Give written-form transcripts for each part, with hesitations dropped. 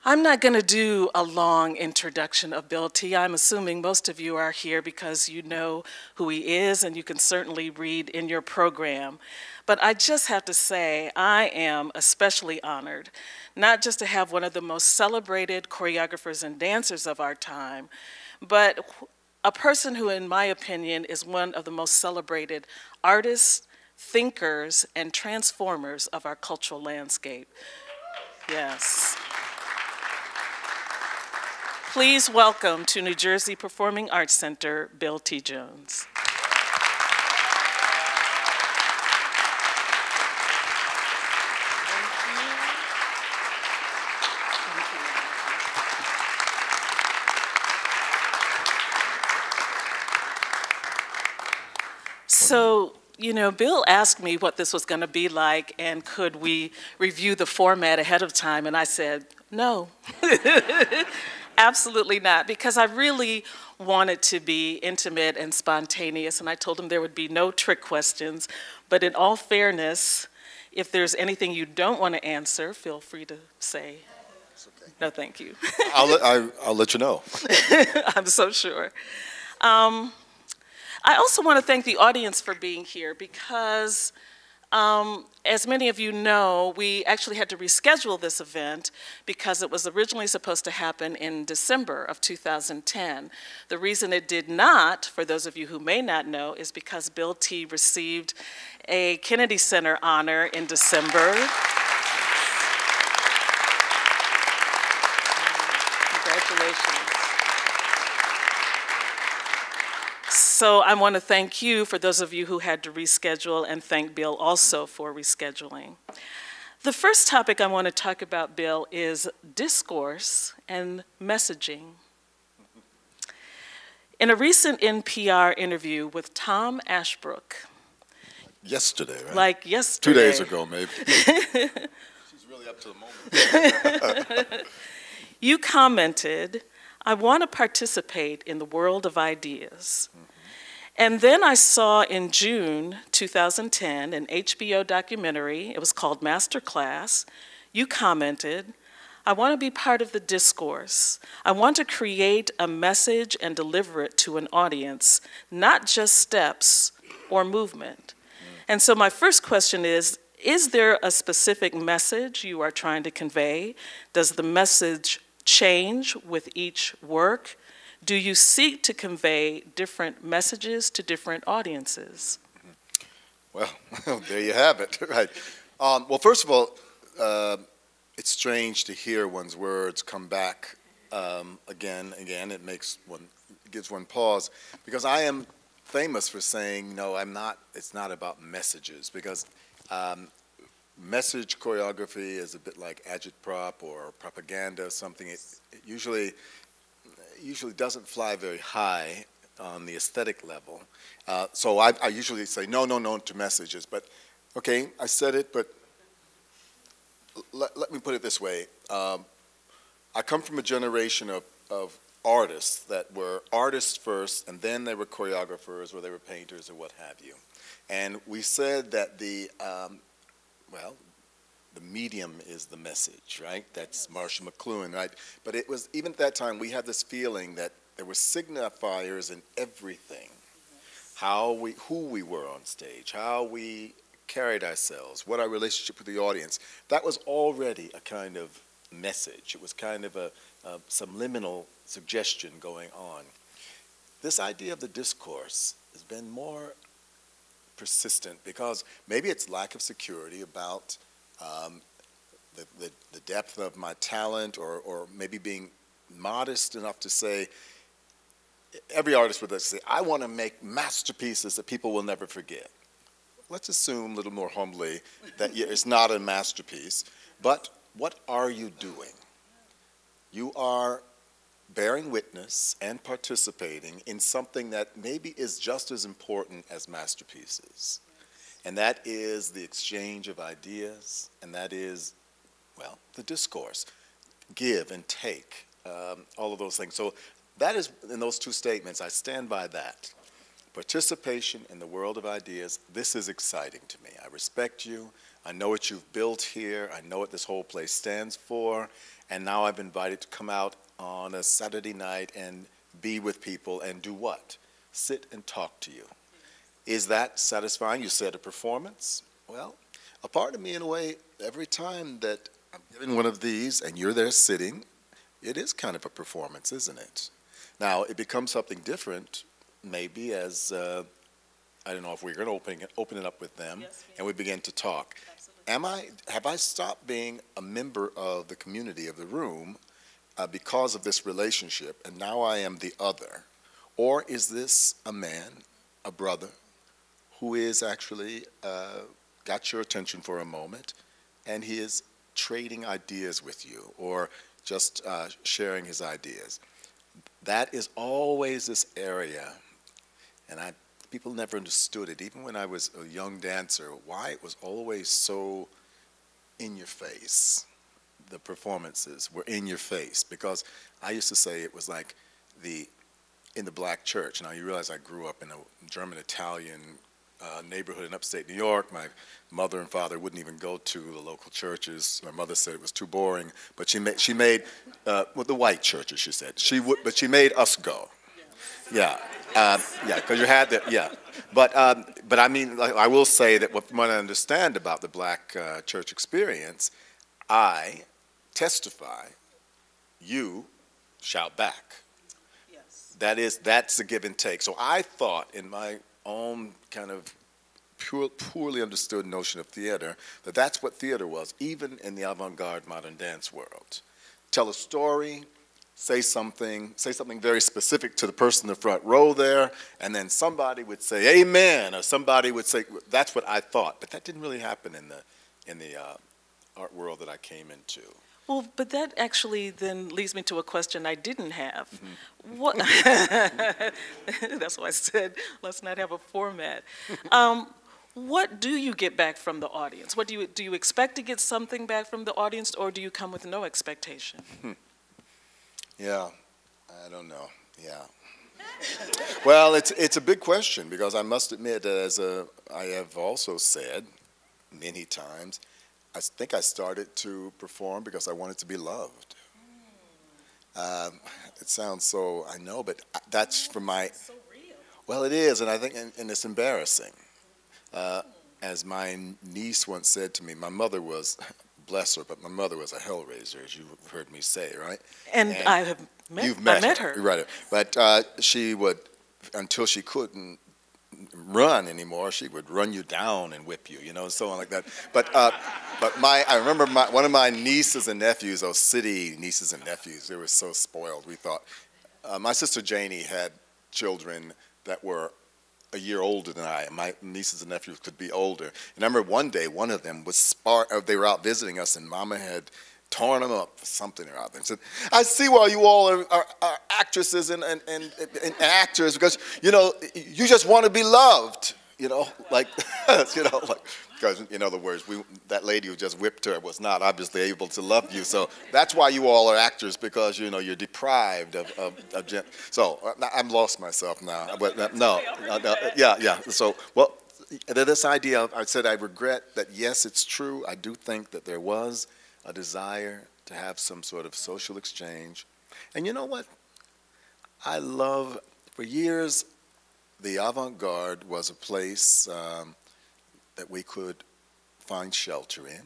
I'm not going to do a long introduction of Bill T. I'm assuming most of you are here because you know who he is and you can certainly read in your program. But I just have to say, I am especially honored, not just to have one of the most celebrated choreographers and dancers of our time, but a person who, in my opinion, is one of the most celebrated artists, thinkers, and transformers of our cultural landscape. Yes. Please welcome to New Jersey Performing Arts Center, Bill T. Jones. So, you know, Bill asked me what this was going to be like and could we review the format ahead of time, and I said, no. Absolutely not, because I really wanted to be intimate and spontaneous, and I told him there would be no trick questions, but in all fairness, if there's anything you don't want to answer, feel free to say, okay. No, thank you. I'll let you know. I'm so sure. I also want to thank the audience for being here because, as many of you know, we actually had to reschedule this event because it was originally supposed to happen in December of 2010. The reason it did not, for those of you who may not know, is because Bill T. received a Kennedy Center honor in December. Congratulations. So I want to thank you, for those of you who had to reschedule, and thank Bill also for rescheduling. The first topic I want to talk about, Bill, is discourse and messaging. In a recent NPR interview with Tom Ashbrook. Yesterday, right? Like yesterday. 2 days ago, maybe. She's really up to the moment. You commented, "I want to participate in the world of ideas." And then I saw in June 2010 an HBO documentary. It was called Masterclass. You commented, "I want to be part of the discourse. I want to create a message and deliver it to an audience, not just steps or movement." And so my first question is there a specific message you are trying to convey? Does the message change with each work? Do you seek to convey different messages to different audiences? Well, there you have it, right? Well, first of all, it's strange to hear one's words come back again. It gives one pause, because I am famous for saying, no, I'm not, it's not about messages, because message choreography is a bit like agitprop or propaganda, something it usually doesn't fly very high on the aesthetic level. So I usually say no to messages, but okay, I said it, but let me put it this way. I come from a generation of artists that were artists first, and then they were choreographers, or they were painters, or what have you. And we said that the medium is the message, right? That's Marshall McLuhan, right? But it was, even at that time, we had this feeling that there were signifiers in everything. Who we were on stage, how we carried ourselves, what our relationship with the audience. That was already a kind of message. It was kind of a subliminal suggestion going on. This idea of the discourse has been more persistent because maybe it's lack of security about the depth of my talent, or maybe being modest enough to say, every artist would say, I want to make masterpieces that people will never forget. Let's assume a little more humbly that it's not a masterpiece, but what are you doing? You are bearing witness and participating in something that maybe is just as important as masterpieces. And that is the exchange of ideas, and that is, well, the discourse, give and take, all of those things. So that is, in those two statements, I stand by that. Participation in the world of ideas, this is exciting to me. I respect you. I know what you've built here. I know what this whole place stands for. And now I've invited to come out on a Saturday night and be with people and do what? Sit and talk to you. Is that satisfying? You said a performance. Well, a part of me, in a way, every time that I'm given one of these and you're there sitting, it is kind of a performance, isn't it? Now, it becomes something different, maybe, as, I don't know if we're going to open it up with them, yes, and we begin to talk. Have I stopped being a member of the community of the room because of this relationship, and now I am the other? Or is this a man, a brother, who is actually got your attention for a moment, and he is trading ideas with you, or just sharing his ideas? That is always this area, and people never understood it, even when I was a young dancer, why it was always so in your face. The performances were in your face, because I used to say it was like in the black church. Now you realize I grew up in a German-Italian neighborhood in upstate New York. My mother and father wouldn't even go to the local churches. My mother said it was too boring, but she made well, the white churches, she said. But she made us go. Yeah, yeah, because you had that, yeah. But I mean, like, I will say that from what I understand about the black church experience, I testify, you shout back. Yes. That's a give and take. So I thought in my own kind of poorly understood notion of theater that that's what theater was, even in the avant-garde modern dance world. Tell a story, say something very specific to the person in the front row there, and then somebody would say amen, or somebody would say, that's what I thought. But that didn't really happen in the art world that I came into. Well, but that actually then leads me to a question I didn't have. Mm-hmm. What? That's why I said let's not have a format. What do you get back from the audience? What do you expect to get something back from the audience, or do you come with no expectation? Yeah, I don't know. Yeah. Well, it's a big question, because I must admit that, as I have also said many times, I think I started to perform because I wanted to be loved. It sounds so, I know, but that's for my, so real. Well, it is, and I think, and it's embarrassing. As my niece once said to me, my mother was, bless her, but my mother was a hellraiser, as you've heard me say, right? And I have met her. Right, but she would, until she couldn't run anymore, she would run you down and whip you, you know, and so on like that. But I remember one of my nieces and nephews, those city nieces and nephews, they were so spoiled. We thought, my sister Janie had children that were a year older than I, and my nieces and nephews could be older. And I remember one day, one of them was they were out visiting us, and Mama had torn them up for something or other, and said, I see why you all are actresses and actors, because, you know, you just want to be loved, you know, like, you know, like, because, in other words, that lady who just whipped her was not obviously able to love you, so that's why you all are actors, because, you know, you're deprived of so I've lost myself now, but no, yeah, so, well, this idea, I said I regret that, yes, it's true, I do think that there was a desire to have some sort of social exchange. And you know what? I love, for years, the avant-garde was a place that we could find shelter in.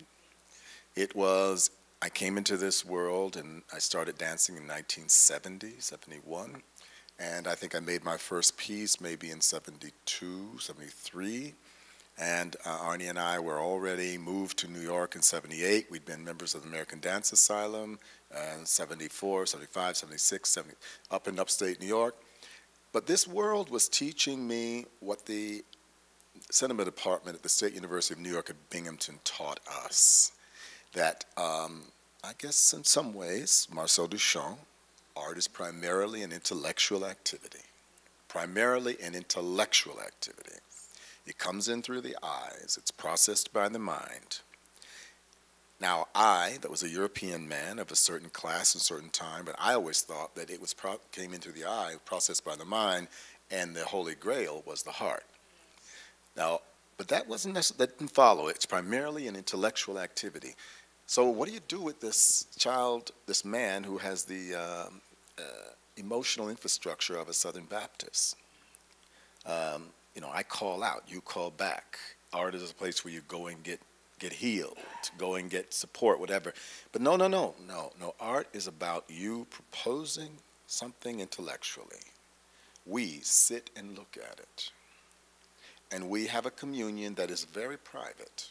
It was, I came into this world and I started dancing in 1970, 71. And I think I made my first piece maybe in 72, 73. And Arnie and I were already moved to New York in 78. We'd been members of the American Dance Asylum in 74, 75, 76, 70, up in upstate New York. But this world was teaching me what the cinema department at the State University of New York at Binghamton taught us. That, I guess in some ways, Marcel Duchamp, art is primarily an intellectual activity. Primarily an intellectual activity. It comes in through the eyes. It's processed by the mind. Now, that was a European man of a certain class and certain time, but I always thought that it was came in through the eye, processed by the mind, and the Holy Grail was the heart. Now, but that that didn't follow. It's primarily an intellectual activity. So what do you do with this child, this man who has the emotional infrastructure of a Southern Baptist? You know, I call out, you call back. Art is a place where you go and get healed, go and get support, whatever. But no. Art is about you proposing something intellectually. We sit and look at it. And we have a communion that is very private.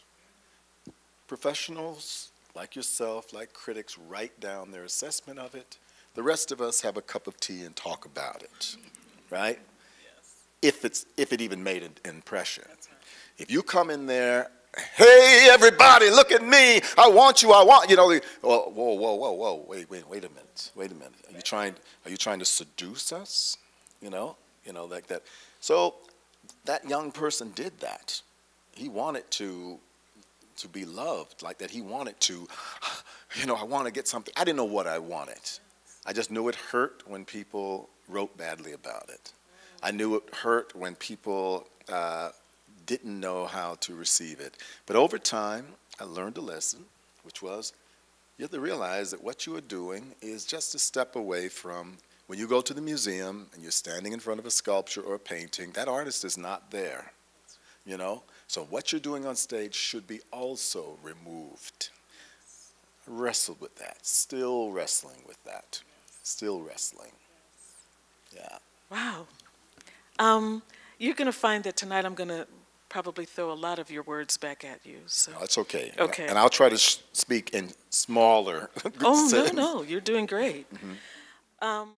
Professionals like yourself, like critics, write down their assessment of it. The rest of us have a cup of tea and talk about it, right? Yes. If it even made an impression. That's right. If you come in there, hey, everybody, look at me. I want you. You know, whoa. Wait a minute. Are you trying to seduce us? You know, like that. So that young person did that. He wanted to be loved like that. He wanted to, you know, I want to get something. I didn't know what I wanted. I just knew it hurt when people wrote badly about it. I knew it hurt when people didn't know how to receive it. But over time, I learned a lesson, which was you have to realize that what you are doing is just a step away from when you go to the museum and you're standing in front of a sculpture or a painting, that artist is not there, you know? So what you're doing on stage should be also removed. I wrestled with that, still wrestling with that, still wrestling. Yeah. Wow. You're going to find that tonight I'm going to probably throw a lot of your words back at you. So. No, it's okay. Okay. And I'll try to speak in smaller Oh, no, you're doing great. Mm-hmm.